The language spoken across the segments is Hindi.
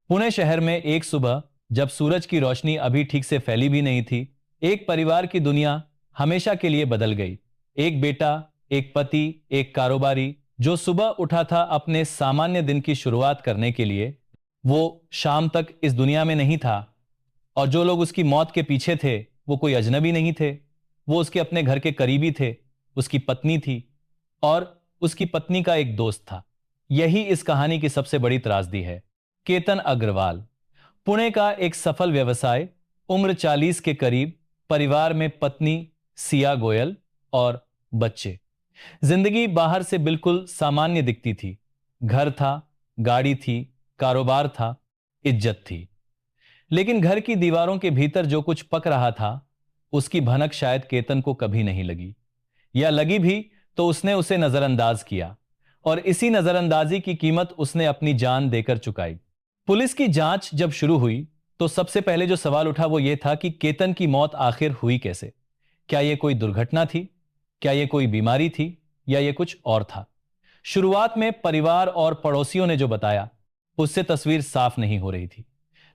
पुणे शहर में एक सुबह, जब सूरज की रोशनी अभी ठीक से फैली भी नहीं थी, एक परिवार की दुनिया हमेशा के लिए बदल गई। एक बेटा, एक पति, एक कारोबारी जो सुबह उठा था अपने सामान्य दिन की शुरुआत करने के लिए, वो शाम तक इस दुनिया में नहीं था। और जो लोग उसकी मौत के पीछे थे, वो कोई अजनबी नहीं थे। वो उसके अपने घर के करीबी थे, उसकी पत्नी थी और उसकी पत्नी का एक दोस्त था। यही इस कहानी की सबसे बड़ी त्रासदी है। केतन अग्रवाल, पुणे का एक सफल व्यवसाय, उम्र 40 के करीब, परिवार में पत्नी सिया गोयल और बच्चे। जिंदगी बाहर से बिल्कुल सामान्य दिखती थी। घर था, गाड़ी थी, कारोबार था, इज्जत थी। लेकिन घर की दीवारों के भीतर जो कुछ पक रहा था, उसकी भनक शायद केतन को कभी नहीं लगी, या लगी भी तो उसने उसे नजरअंदाज किया। और इसी नजरअंदाजी की कीमत उसने अपनी जान देकर चुकाई। पुलिस की जांच जब शुरू हुई तो सबसे पहले जो सवाल उठा वो ये था कि केतन की मौत आखिर हुई कैसे। क्या यह कोई दुर्घटना थी? क्या यह कोई बीमारी थी? या यह कुछ और था? शुरुआत में परिवार और पड़ोसियों ने जो बताया, उससे तस्वीर साफ नहीं हो रही थी।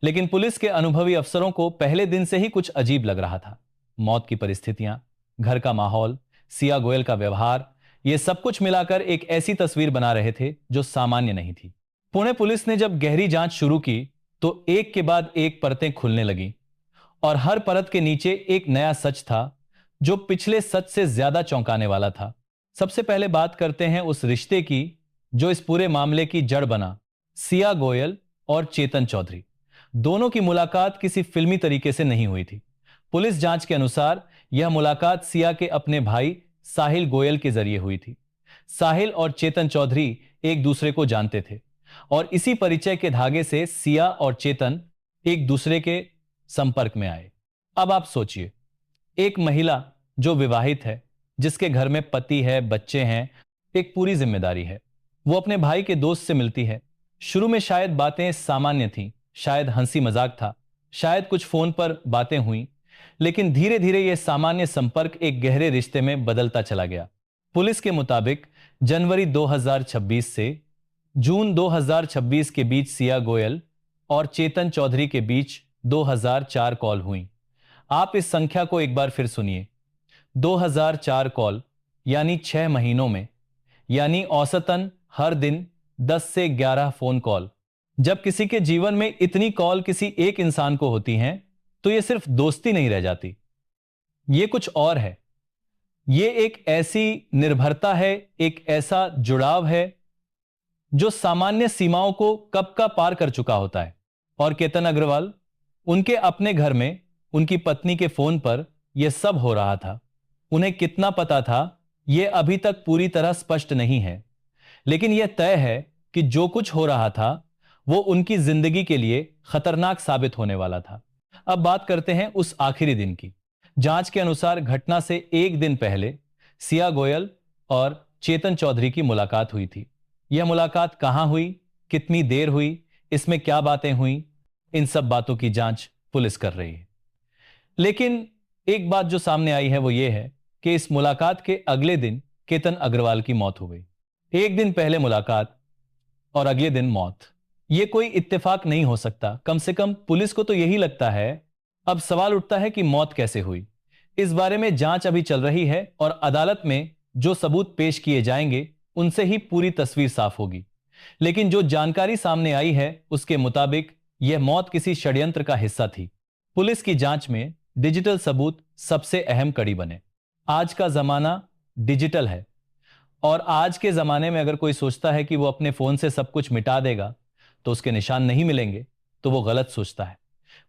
लेकिन पुलिस के अनुभवी अफसरों को पहले दिन से ही कुछ अजीब लग रहा था। मौत की परिस्थितियां, घर का माहौल, सिया गोयल का व्यवहार, यह सब कुछ मिलाकर एक ऐसी तस्वीर बना रहे थे जो सामान्य नहीं थी। पुणे पुलिस ने जब गहरी जांच शुरू की तो एक के बाद एक परतें खुलने लगी, और हर परत के नीचे एक नया सच था जो पिछले सच से ज्यादा चौंकाने वाला था। सबसे पहले बात करते हैं उस रिश्ते की जो इस पूरे मामले की जड़ बना, सिया गोयल और चेतन चौधरी। दोनों की मुलाकात किसी फिल्मी तरीके से नहीं हुई थी। पुलिस जांच के अनुसार यह मुलाकात सिया के अपने भाई साहिल गोयल के जरिए हुई थी। साहिल और चेतन चौधरी एक दूसरे को जानते थे, और इसी परिचय के धागे से सिया और चेतन एक दूसरे के संपर्क में आए। अब आप सोचिए, एक महिला जो विवाहित है, जिसके घर में पति है, बच्चे हैं, एक पूरी जिम्मेदारी है, वो अपने भाई के दोस्त से मिलती है। शुरू में शायद बातें सामान्य थीं, शायद हंसी मजाक था, शायद कुछ फोन पर बातें हुई, लेकिन धीरे धीरे यह सामान्य संपर्क एक गहरे रिश्ते में बदलता चला गया। पुलिस के मुताबिक जनवरी 2026 से जून 2026 के बीच सिया गोयल और चेतन चौधरी के बीच 2004 कॉल हुई। आप इस संख्या को एक बार फिर सुनिए, 2004 कॉल, यानी 6 महीनों में, यानी औसतन हर दिन 10 से 11 फोन कॉल। जब किसी के जीवन में इतनी कॉल किसी एक इंसान को होती हैं, तो यह सिर्फ दोस्ती नहीं रह जाती, यह कुछ और है। यह एक ऐसी निर्भरता है, एक ऐसा जुड़ाव है जो सामान्य सीमाओं को कब का पार कर चुका होता है। और केतन अग्रवाल, उनके अपने घर में उनकी पत्नी के फोन पर यह सब हो रहा था। उन्हें कितना पता था, यह अभी तक पूरी तरह स्पष्ट नहीं है, लेकिन यह तय है कि जो कुछ हो रहा था वो उनकी जिंदगी के लिए खतरनाक साबित होने वाला था। अब बात करते हैं उस आखिरी दिन की। जांच के अनुसार घटना से एक दिन पहले सिया गोयल और चेतन चौधरी की मुलाकात हुई थी। यह मुलाकात कहां हुई, कितनी देर हुई, इसमें क्या बातें हुई, इन सब बातों की जांच पुलिस कर रही है। लेकिन एक बात जो सामने आई है वो ये है कि इस मुलाकात के अगले दिन केतन अग्रवाल की मौत हो गई। एक दिन पहले मुलाकात और अगले दिन मौत, यह कोई इत्तेफाक नहीं हो सकता। कम से कम पुलिस को तो यही लगता है। अब सवाल उठता है कि मौत कैसे हुई। इस बारे में जांच अभी चल रही है, और अदालत में जो सबूत पेश किए जाएंगे उनसे ही पूरी तस्वीर साफ होगी। लेकिन जो जानकारी सामने आई है उसके मुताबिक यह मौत किसी षड्यंत्र का हिस्सा थी। पुलिस की जांच में डिजिटल सबूत सबसे अहम कड़ी बने। आज का जमाना डिजिटल है, और आज के जमाने में अगर कोई सोचता है कि वो अपने फोन से सब कुछ मिटा देगा तो उसके निशान नहीं मिलेंगे, तो वो गलत सोचता है।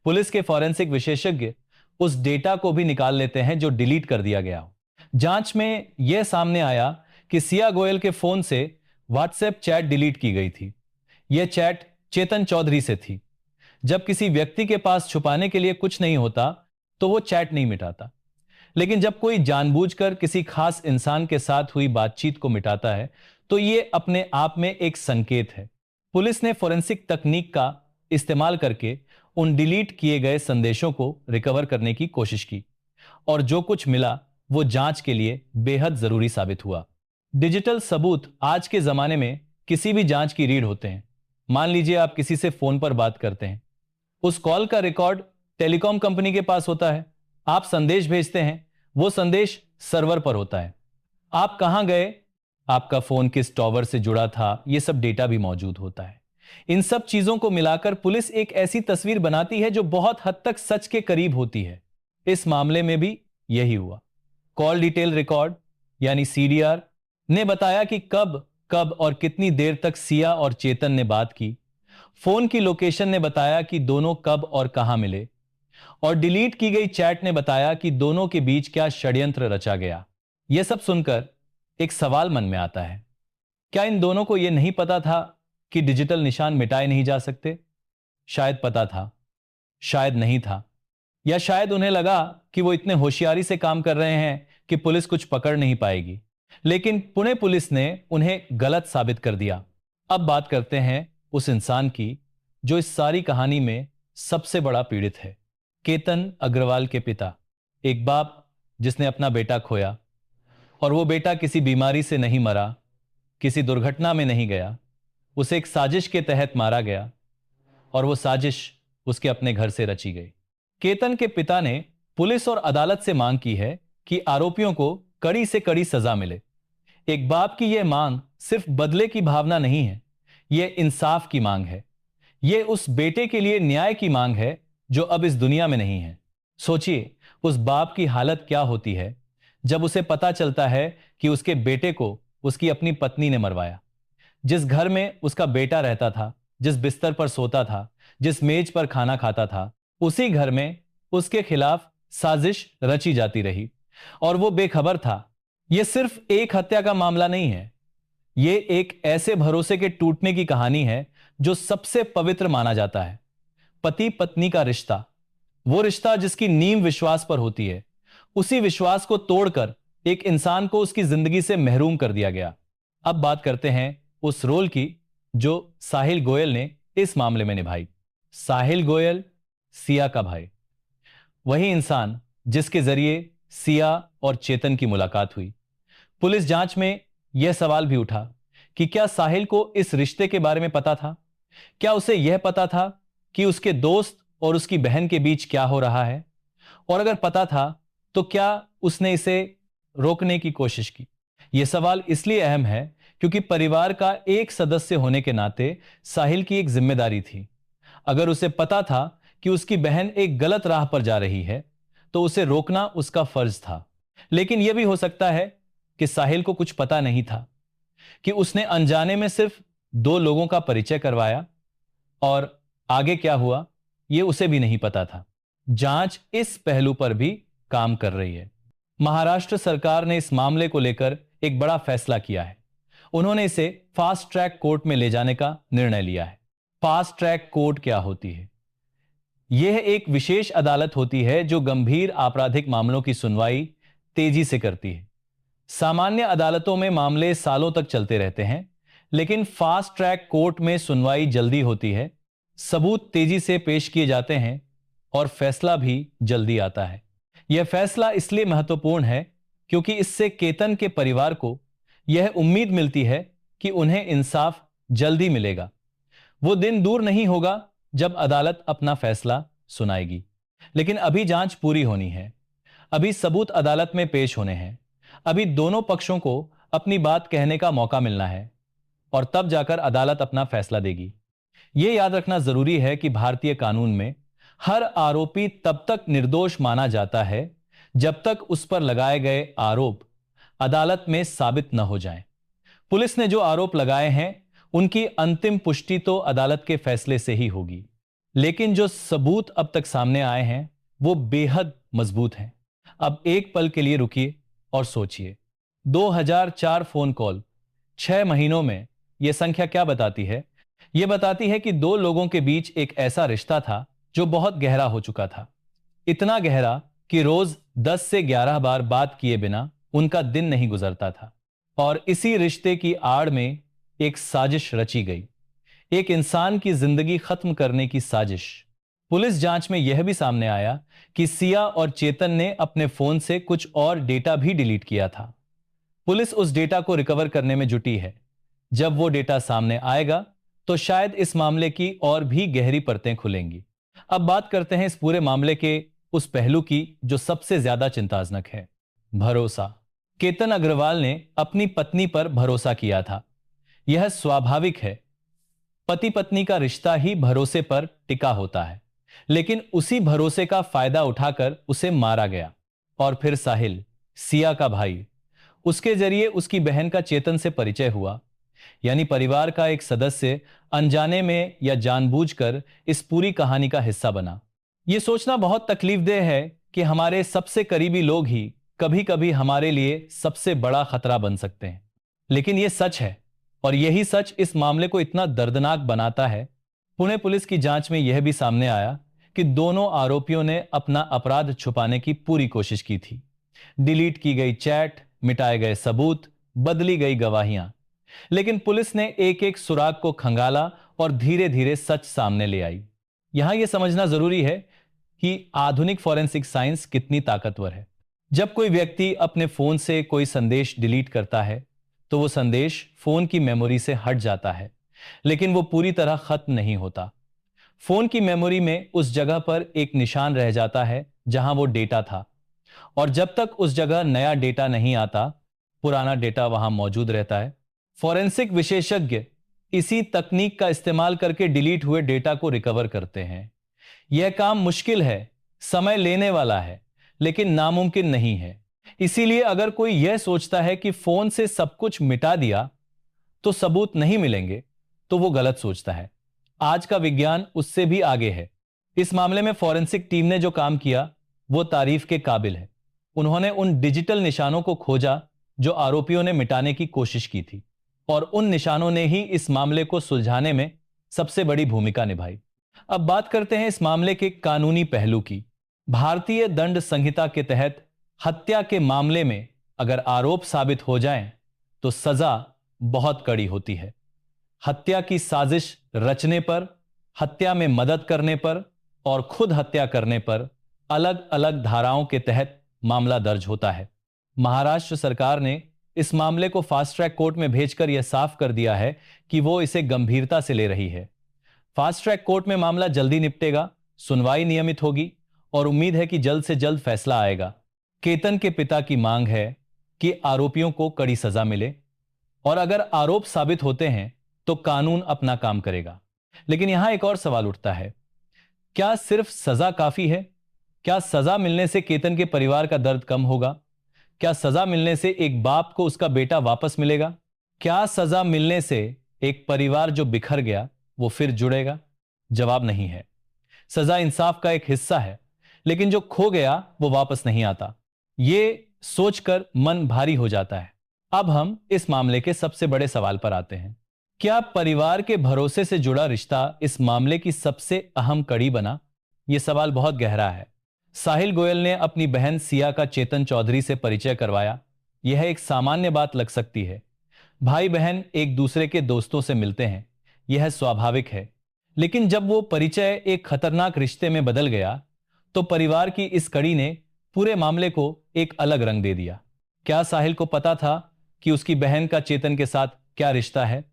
पुलिस के फॉरेंसिक विशेषज्ञ उस डेटा को भी निकाल लेते हैं जो डिलीट कर दिया गया हो। जांच में यह सामने आया कि सिया गोयल के फोन से व्हाट्सएप चैट डिलीट की गई थी। यह चैट चेतन चौधरी से थी। जब किसी व्यक्ति के पास छुपाने के लिए कुछ नहीं होता तो वो चैट नहीं मिटाता, लेकिन जब कोई जानबूझकर किसी खास इंसान के साथ हुई बातचीत को मिटाता है तो यह अपने आप में एक संकेत है। पुलिस ने फोरेंसिक तकनीक का इस्तेमाल करके उन डिलीट किए गए संदेशों को रिकवर करने की कोशिश की, और जो कुछ मिला वो जांच के लिए बेहद जरूरी साबित हुआ। डिजिटल सबूत आज के जमाने में किसी भी जांच की रीढ़ होते हैं। मान लीजिए आप किसी से फोन पर बात करते हैं, उस कॉल का रिकॉर्ड टेलीकॉम कंपनी के पास होता है। आप संदेश भेजते हैं, वो संदेश सर्वर पर होता है। आप कहां गए, आपका फोन किस टॉवर से जुड़ा था, यह सब डेटा भी मौजूद होता है। इन सब चीजों को मिलाकर पुलिस एक ऐसी तस्वीर बनाती है जो बहुत हद तक सच के करीब होती है। इस मामले में भी यही हुआ। कॉल डिटेल रिकॉर्ड यानी सीडीआर ने बताया कि कब कब और कितनी देर तक सिया और चेतन ने बात की। फोन की लोकेशन ने बताया कि दोनों कब और कहां मिले, और डिलीट की गई चैट ने बताया कि दोनों के बीच क्या षड्यंत्र रचा गया। यह सब सुनकर एक सवाल मन में आता है, क्या इन दोनों को यह नहीं पता था कि डिजिटल निशान मिटाए नहीं जा सकते? शायद पता था, शायद नहीं था, या शायद उन्हें लगा कि वो इतने होशियारी से काम कर रहे हैं कि पुलिस कुछ पकड़ नहीं पाएगी। लेकिन पुणे पुलिस ने उन्हें गलत साबित कर दिया। अब बात करते हैं उस इंसान की जो इस सारी कहानी में सबसे बड़ा पीड़ित है, केतन अग्रवाल के पिता। एक बाप जिसने अपना बेटा खोया, और वो बेटा किसी बीमारी से नहीं मरा, किसी दुर्घटना में नहीं गया, उसे एक साजिश के तहत मारा गया, और वो साजिश उसके अपने घर से रची गई। केतन के पिता ने पुलिस और अदालत से मांग की है कि आरोपियों को कड़ी से कड़ी सजा मिले। एक बाप की यह मांग सिर्फ बदले की भावना नहीं है, यह इंसाफ की मांग है। यह उस बेटे के लिए न्याय की मांग है जो अब इस दुनिया में नहीं है। सोचिए उस बाप की हालत क्या होती है जब उसे पता चलता है कि उसके बेटे को उसकी अपनी पत्नी ने मरवाया। जिस घर में उसका बेटा रहता था, जिस बिस्तर पर सोता था, जिस मेज पर खाना खाता था, उसी घर में उसके खिलाफ साजिश रची जाती रही, और वो बेखबर था। यह सिर्फ एक हत्या का मामला नहीं है, यह एक ऐसे भरोसे के टूटने की कहानी है जो सबसे पवित्र माना जाता है। पति पत्नी का रिश्ता, वो रिश्ता जिसकी नींव विश्वास पर होती है, उसी विश्वास को तोड़कर एक इंसान को उसकी जिंदगी से महरूम कर दिया गया। अब बात करते हैं उस रोल की जो साहिल गोयल ने इस मामले में निभाई। साहिल गोयल, सिया का भाई, वही इंसान जिसके जरिए सिया और चेतन की मुलाकात हुई। पुलिस जांच में यह सवाल भी उठा कि क्या साहिल को इस रिश्ते के बारे में पता था? क्या उसे यह पता था कि उसके दोस्त और उसकी बहन के बीच क्या हो रहा है? और अगर पता था तो क्या उसने इसे रोकने की कोशिश की? यह सवाल इसलिए अहम है क्योंकि परिवार का एक सदस्य होने के नाते साहिल की एक जिम्मेदारी थी। अगर उसे पता था कि उसकी बहन एक गलत राह पर जा रही है तो उसे रोकना उसका फर्ज था। लेकिन यह भी हो सकता है कि साहिल को कुछ पता नहीं था, कि उसने अनजाने में सिर्फ दो लोगों का परिचय करवाया, और आगे क्या हुआ यह उसे भी नहीं पता था। जांच इस पहलू पर भी काम कर रही है। महाराष्ट्र सरकार ने इस मामले को लेकर एक बड़ा फैसला किया है। उन्होंने इसे फास्ट ट्रैक कोर्ट में ले जाने का निर्णय लिया है। फास्ट ट्रैक कोर्ट क्या होती है? यह एक विशेष अदालत होती है जो गंभीर आपराधिक मामलों की सुनवाई तेजी से करती है। सामान्य अदालतों में मामले सालों तक चलते रहते हैं, लेकिन फास्ट ट्रैक कोर्ट में सुनवाई जल्दी होती है, सबूत तेजी से पेश किए जाते हैं, और फैसला भी जल्दी आता है। यह फैसला इसलिए महत्वपूर्ण है क्योंकि इससे केतन के परिवार को यह उम्मीद मिलती है कि उन्हें इंसाफ जल्दी मिलेगा। वो दिन दूर नहीं होगा जब अदालत अपना फैसला सुनाएगी। लेकिन अभी जांच पूरी होनी है, अभी सबूत अदालत में पेश होने हैं, अभी दोनों पक्षों को अपनी बात कहने का मौका मिलना है, और तब जाकर अदालत अपना फैसला देगी। यह याद रखना जरूरी है कि भारतीय कानून में हर आरोपी तब तक निर्दोष माना जाता है जब तक उस पर लगाए गए आरोप अदालत में साबित न हो जाएं। पुलिस ने जो आरोप लगाए हैं उनकी अंतिम पुष्टि तो अदालत के फैसले से ही होगी, लेकिन जो सबूत अब तक सामने आए हैं वो बेहद मजबूत हैं। अब एक पल के लिए रुकिए और सोचिए, 2004 फोन कॉल, 6 महीनों में यह संख्या क्या बताती है? यह बताती है कि दो लोगों के बीच एक ऐसा रिश्ता था जो बहुत गहरा हो चुका था, इतना गहरा कि रोज 10 से 11 बार बात किए बिना उनका दिन नहीं गुजरता था। और इसी रिश्ते की आड़ में एक साजिश रची गई, एक इंसान की जिंदगी खत्म करने की साजिश। पुलिस जांच में यह भी सामने आया कि सिया और चेतन ने अपने फोन से कुछ और डेटा भी डिलीट किया था। पुलिस उस डेटा को रिकवर करने में जुटी है। जब वो डेटा सामने आएगा तो शायद इस मामले की और भी गहरी परतें खुलेंगी। अब बात करते हैं इस पूरे मामले के उस पहलू की जो सबसे ज्यादा चिंताजनक है, भरोसा। केतन अग्रवाल ने अपनी पत्नी पर भरोसा किया था। यह स्वाभाविक है, पति पत्नी का रिश्ता ही भरोसे पर टिका होता है। लेकिन उसी भरोसे का फायदा उठाकर उसे मारा गया। और फिर साहिल, सिया का भाई, उसके जरिए उसकी बहन का चेतन से परिचय हुआ। यानी परिवार का एक सदस्य अनजाने में या जानबूझकर इस पूरी कहानी का हिस्सा बना। यह सोचना बहुत तकलीफदेह है कि हमारे सबसे करीबी लोग ही कभी कभी हमारे लिए सबसे बड़ा खतरा बन सकते हैं। लेकिन यह सच है, और यही सच इस मामले को इतना दर्दनाक बनाता है। पुणे पुलिस की जांच में यह भी सामने आया कि दोनों आरोपियों ने अपना अपराध छुपाने की पूरी कोशिश की थी। डिलीट की गई चैट, मिटाए गए सबूत, बदली गई गवाहियां। लेकिन पुलिस ने एक एक सुराग को खंगाला और धीरे धीरे सच सामने ले आई। यहां यह समझना जरूरी है कि आधुनिक फॉरेंसिक साइंस कितनी ताकतवर है। जब कोई व्यक्ति अपने फोन से कोई संदेश डिलीट करता है तो वो संदेश फोन की मेमोरी से हट जाता है, लेकिन वो पूरी तरह खत्म नहीं होता। फोन की मेमोरी में उस जगह पर एक निशान रह जाता है जहां वो डेटा था, और जब तक उस जगह नया डेटा नहीं आता, पुराना डेटा वहां मौजूद रहता है। फॉरेंसिक विशेषज्ञ इसी तकनीक का इस्तेमाल करके डिलीट हुए डेटा को रिकवर करते हैं। यह काम मुश्किल है, समय लेने वाला है, लेकिन नामुमकिन नहीं है। इसीलिए अगर कोई यह सोचता है कि फोन से सब कुछ मिटा दिया तो सबूत नहीं मिलेंगे, तो वो गलत सोचता है। आज का विज्ञान उससे भी आगे है। इस मामले में फॉरेंसिक टीम ने जो काम किया वो तारीफ के काबिल है। उन्होंने उन डिजिटल निशानों को खोजा जो आरोपियों ने मिटाने की कोशिश की थी, और उन निशानों ने ही इस मामले को सुलझाने में सबसे बड़ी भूमिका निभाई। अब बात करते हैं इस मामले के कानूनी पहलू की। भारतीय दंड संहिता के तहत हत्या के मामले में अगर आरोप साबित हो जाएं तो सजा बहुत कड़ी होती है। हत्या की साजिश रचने पर, हत्या में मदद करने पर और खुद हत्या करने पर अलग अलग धाराओं के तहत मामला दर्ज होता है। महाराष्ट्र सरकार ने इस मामले को फास्ट ट्रैक कोर्ट में भेजकर यह साफ कर दिया है कि वो इसे गंभीरता से ले रही है। फास्ट ट्रैक कोर्ट में मामला जल्दी निपटेगा, सुनवाई नियमित होगी और उम्मीद है कि जल्द से जल्द फैसला आएगा। केतन के पिता की मांग है कि आरोपियों को कड़ी सजा मिले, और अगर आरोप साबित होते हैं तो कानून अपना काम करेगा। लेकिन यहां एक और सवाल उठता है, क्या सिर्फ सजा काफी है? क्या सजा मिलने से केतन के परिवार का दर्द कम होगा? क्या सजा मिलने से एक बाप को उसका बेटा वापस मिलेगा? क्या सजा मिलने से एक परिवार जो बिखर गया वो फिर जुड़ेगा? जवाब नहीं है। सजा इंसाफ का एक हिस्सा है, लेकिन जो खो गया वो वापस नहीं आता। ये सोचकर मन भारी हो जाता है। अब हम इस मामले के सबसे बड़े सवाल पर आते हैं। क्या परिवार के भरोसे से जुड़ा रिश्ता इस मामले की सबसे अहम कड़ी बना? यह सवाल बहुत गहरा है। साहिल गोयल ने अपनी बहन सिया का चेतन चौधरी से परिचय करवाया। यह एक सामान्य बात लग सकती है। भाई बहन एक दूसरे के दोस्तों से मिलते हैं, यह स्वाभाविक है। लेकिन जब वो परिचय एक खतरनाक रिश्ते में बदल गया तो परिवार की इस कड़ी ने पूरे मामले को एक अलग रंग दे दिया। क्या साहिल को पता था कि उसकी बहन का चेतन के साथ क्या रिश्ता है?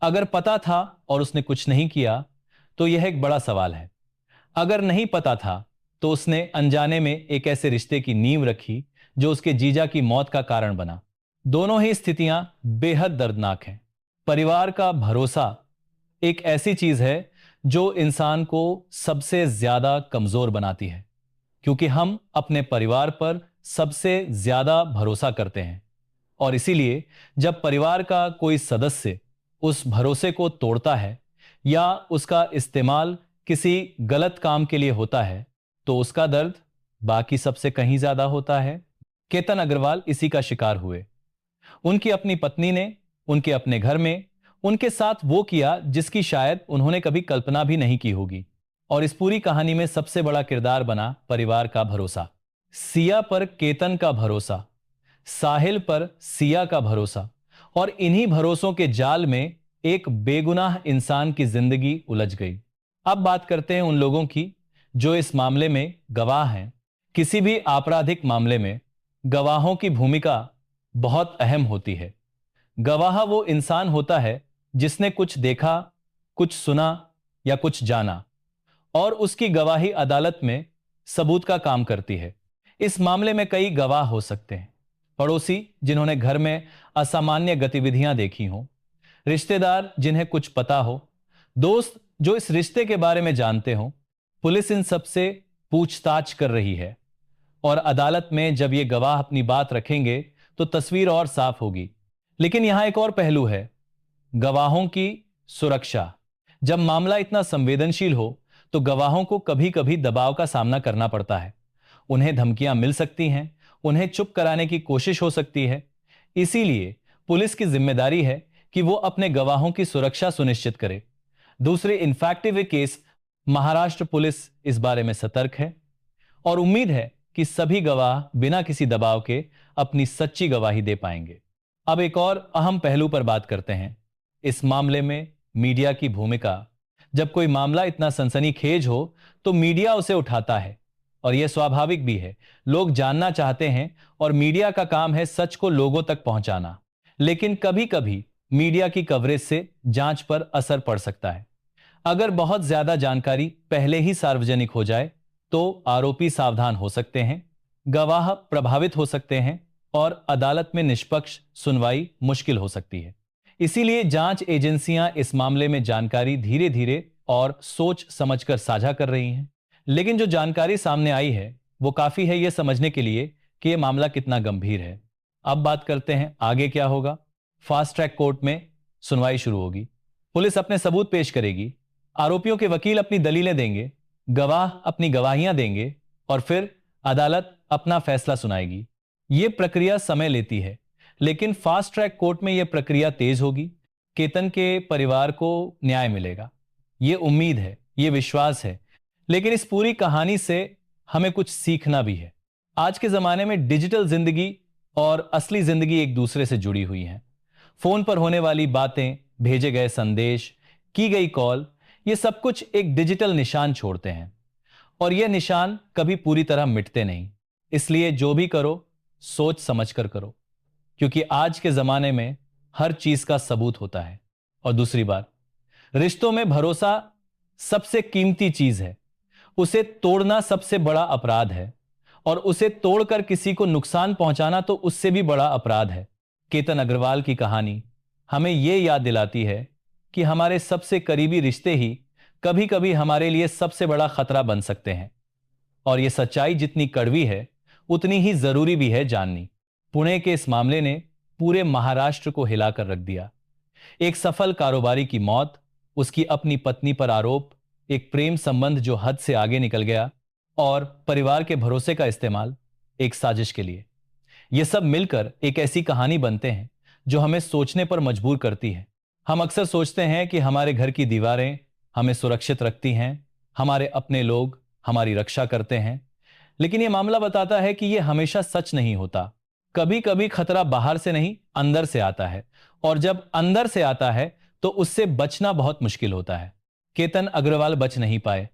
अगर पता था और उसने कुछ नहीं किया तो यह एक बड़ा सवाल है। अगर नहीं पता था तो उसने अनजाने में एक ऐसे रिश्ते की नींव रखी जो उसके जीजा की मौत का कारण बना। दोनों ही स्थितियां बेहद दर्दनाक हैं। परिवार का भरोसा एक ऐसी चीज है जो इंसान को सबसे ज्यादा कमजोर बनाती है, क्योंकि हम अपने परिवार पर सबसे ज्यादा भरोसा करते हैं। और इसीलिए जब परिवार का कोई सदस्य उस भरोसे को तोड़ता है या उसका इस्तेमाल किसी गलत काम के लिए होता है तो उसका दर्द बाकी सबसे कहीं ज्यादा होता है। केतन अग्रवाल इसी का शिकार हुए। उनकी अपनी पत्नी ने उनके अपने घर में उनके साथ वो किया जिसकी शायद उन्होंने कभी कल्पना भी नहीं की होगी। और इस पूरी कहानी में सबसे बड़ा किरदार बना परिवार का भरोसा। सिया पर केतन का भरोसा, साहिल पर सिया का भरोसा, और इन्हीं भरोसों के जाल में एक बेगुनाह इंसान की जिंदगी उलझ गई। अब बात करते हैं उन लोगों की जो इस मामले में गवाह हैं। किसी भी आपराधिक मामले में गवाहों की भूमिका बहुत अहम होती है। गवाह वो इंसान होता है जिसने कुछ देखा, कुछ सुना या कुछ जाना, और उसकी गवाही अदालत में सबूत का काम करती है। इस मामले में कई गवाह हो सकते हैं, पड़ोसी जिन्होंने घर में असामान्य गतिविधियां देखी हों, रिश्तेदार जिन्हें कुछ पता हो, दोस्त जो इस रिश्ते के बारे में जानते हो। पुलिस इन सब से पूछताछ कर रही है, और अदालत में जब ये गवाह अपनी बात रखेंगे तो तस्वीर और साफ होगी। लेकिन यहां एक और पहलू है, गवाहों की सुरक्षा। जब मामला इतना संवेदनशील हो तो गवाहों को कभी कभी दबाव का सामना करना पड़ता है। उन्हें धमकियां मिल सकती हैं, उन्हें चुप कराने की कोशिश हो सकती है। इसीलिए पुलिस की जिम्मेदारी है कि वो अपने गवाहों की सुरक्षा सुनिश्चित करे। दूसरे इनफैक्टिव केस, महाराष्ट्र पुलिस इस बारे में सतर्क है और उम्मीद है कि सभी गवाह बिना किसी दबाव के अपनी सच्ची गवाही दे पाएंगे। अब एक और अहम पहलू पर बात करते हैं, इस मामले में मीडिया की भूमिका। जब कोई मामला इतना सनसनीखेज हो तो मीडिया उसे उठाता है, और यह स्वाभाविक भी है। लोग जानना चाहते हैं और मीडिया का काम है सच को लोगों तक पहुंचाना। लेकिन कभी कभी मीडिया की कवरेज से जांच पर असर पड़ सकता है। अगर बहुत ज्यादा जानकारी पहले ही सार्वजनिक हो जाए तो आरोपी सावधान हो सकते हैं, गवाह प्रभावित हो सकते हैं, और अदालत में निष्पक्ष सुनवाई मुश्किल हो सकती है। इसीलिए जांच एजेंसियां इस मामले में जानकारी धीरे धीरे और सोच समझकर साझा कर रही हैं। लेकिन जो जानकारी सामने आई है वो काफी है यह समझने के लिए कि यह मामला कितना गंभीर है। अब बात करते हैं आगे क्या होगा। फास्ट ट्रैक कोर्ट में सुनवाई शुरू होगी। पुलिस अपने सबूत पेश करेगी, आरोपियों के वकील अपनी दलीलें देंगे, गवाह अपनी गवाहियां देंगे, और फिर अदालत अपना फैसला सुनाएगी। यह प्रक्रिया समय लेती है, लेकिन फास्ट ट्रैक कोर्ट में यह प्रक्रिया तेज होगी। केतन के परिवार को न्याय मिलेगा, यह उम्मीद है, यह विश्वास है। लेकिन इस पूरी कहानी से हमें कुछ सीखना भी है। आज के जमाने में डिजिटल जिंदगी और असली जिंदगी एक दूसरे से जुड़ी हुई हैं। फोन पर होने वाली बातें, भेजे गए संदेश, की गई कॉल, ये सब कुछ एक डिजिटल निशान छोड़ते हैं, और ये निशान कभी पूरी तरह मिटते नहीं। इसलिए जो भी करो सोच समझकर करो, क्योंकि आज के जमाने में हर चीज का सबूत होता है। और दूसरी बात, रिश्तों में भरोसा सबसे कीमती चीज है। उसे तोड़ना सबसे बड़ा अपराध है, और उसे तोड़कर किसी को नुकसान पहुंचाना तो उससे भी बड़ा अपराध है। केतन अग्रवाल की कहानी हमें यह याद दिलाती है कि हमारे सबसे करीबी रिश्ते ही कभी कभी हमारे लिए सबसे बड़ा खतरा बन सकते हैं। और यह सच्चाई जितनी कड़वी है उतनी ही जरूरी भी है जाननी। पुणे के इस मामले ने पूरे महाराष्ट्र को हिलाकर रख दिया। एक सफल कारोबारी की मौत, उसकी अपनी पत्नी पर आरोप, एक प्रेम संबंध जो हद से आगे निकल गया, और परिवार के भरोसे का इस्तेमाल एक साजिश के लिए। यह सब मिलकर एक ऐसी कहानी बनते हैं जो हमें सोचने पर मजबूर करती है। हम अक्सर सोचते हैं कि हमारे घर की दीवारें हमें सुरक्षित रखती हैं, हमारे अपने लोग हमारी रक्षा करते हैं। लेकिन यह मामला बताता है कि यह हमेशा सच नहीं होता। कभी कभी खतरा बाहर से नहीं, अंदर से आता है, और जब अंदर से आता है तो उससे बचना बहुत मुश्किल होता है। केतन अग्रवाल बच नहीं पाए,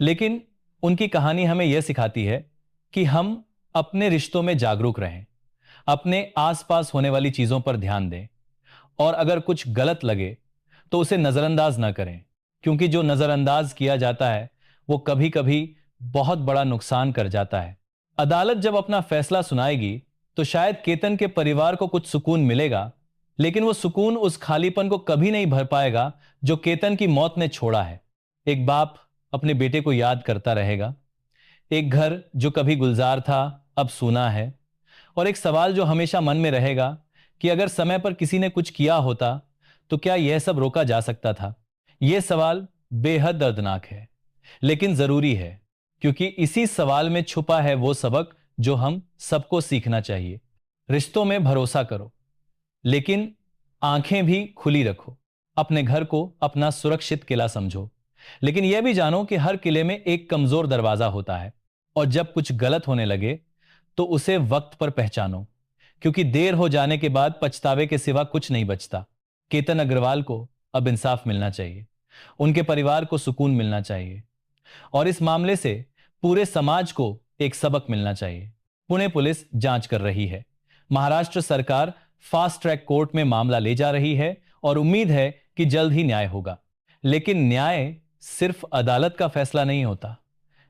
लेकिन उनकी कहानी हमें यह सिखाती है कि हम अपने रिश्तों में जागरूक रहें, अपने आसपास होने वाली चीजों पर ध्यान दें, और अगर कुछ गलत लगे तो उसे नजरअंदाज ना करें, क्योंकि जो नजरअंदाज किया जाता है वो कभी कभी बहुत बड़ा नुकसान कर जाता है। अदालत जब अपना फैसला सुनाएगी तो शायद केतन के परिवार को कुछ सुकून मिलेगा, लेकिन वो सुकून उस खालीपन को कभी नहीं भर पाएगा जो केतन की मौत ने छोड़ा है। एक बाप अपने बेटे को याद करता रहेगा, एक घर जो कभी गुलजार था अब सूना है, और एक सवाल जो हमेशा मन में रहेगा कि अगर समय पर किसी ने कुछ किया होता तो क्या यह सब रोका जा सकता था। यह सवाल बेहद दर्दनाक है, लेकिन जरूरी है, क्योंकि इसी सवाल में छुपा है वो सबक जो हम सबको सीखना चाहिए। रिश्तों में भरोसा करो, लेकिन आंखें भी खुली रखो। अपने घर को अपना सुरक्षित किला समझो, लेकिन यह भी जानो कि हर किले में एक कमजोर दरवाजा होता है, और जब कुछ गलत होने लगे तो उसे वक्त पर पहचानो, क्योंकि देर हो जाने के बाद पछतावे के सिवा कुछ नहीं बचता। केतन अग्रवाल को अब इंसाफ मिलना चाहिए, उनके परिवार को सुकून मिलना चाहिए, और इस मामले से पूरे समाज को एक सबक मिलना चाहिए। पुणे पुलिस जांच कर रही है, महाराष्ट्र सरकार फास्ट ट्रैक कोर्ट में मामला ले जा रही है, और उम्मीद है कि जल्द ही न्याय होगा। लेकिन न्याय सिर्फ अदालत का फैसला नहीं होता।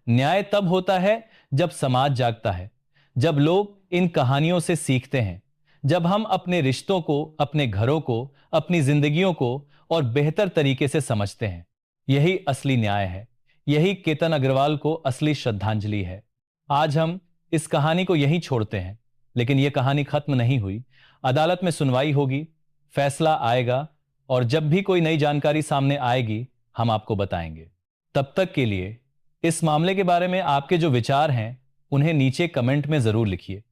न्याय तब होता है जब समाज जागता है, जब लोग इन कहानियों से सीखते हैं, जब हम अपने रिश्तों को, अपने घरों को, अपनी जिंदगियों को और बेहतर तरीके से समझते हैं। यही असली न्याय है। यही केतन अग्रवाल को असली श्रद्धांजलि है। आज हम इस कहानी को यहीं छोड़ते हैं, लेकिन यह कहानी खत्म नहीं हुई। अदालत में सुनवाई होगी, फैसला आएगा, और जब भी कोई नई जानकारी सामने आएगी हम आपको बताएंगे। तब तक के लिए इस मामले के बारे में आपके जो विचार हैं उन्हें नीचे कमेंट में जरूर लिखिए।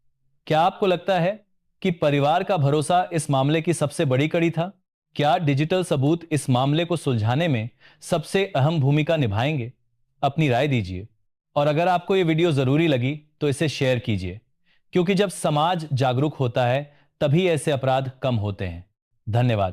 क्या आपको लगता है कि परिवार का भरोसा इस मामले की सबसे बड़ी कड़ी था? क्या डिजिटल सबूत इस मामले को सुलझाने में सबसे अहम भूमिका निभाएंगे? अपनी राय दीजिए, और अगर आपको यह वीडियो जरूरी लगी तो इसे शेयर कीजिए, क्योंकि जब समाज जागरूक होता है तभी ऐसे अपराध कम होते हैं। धन्यवाद।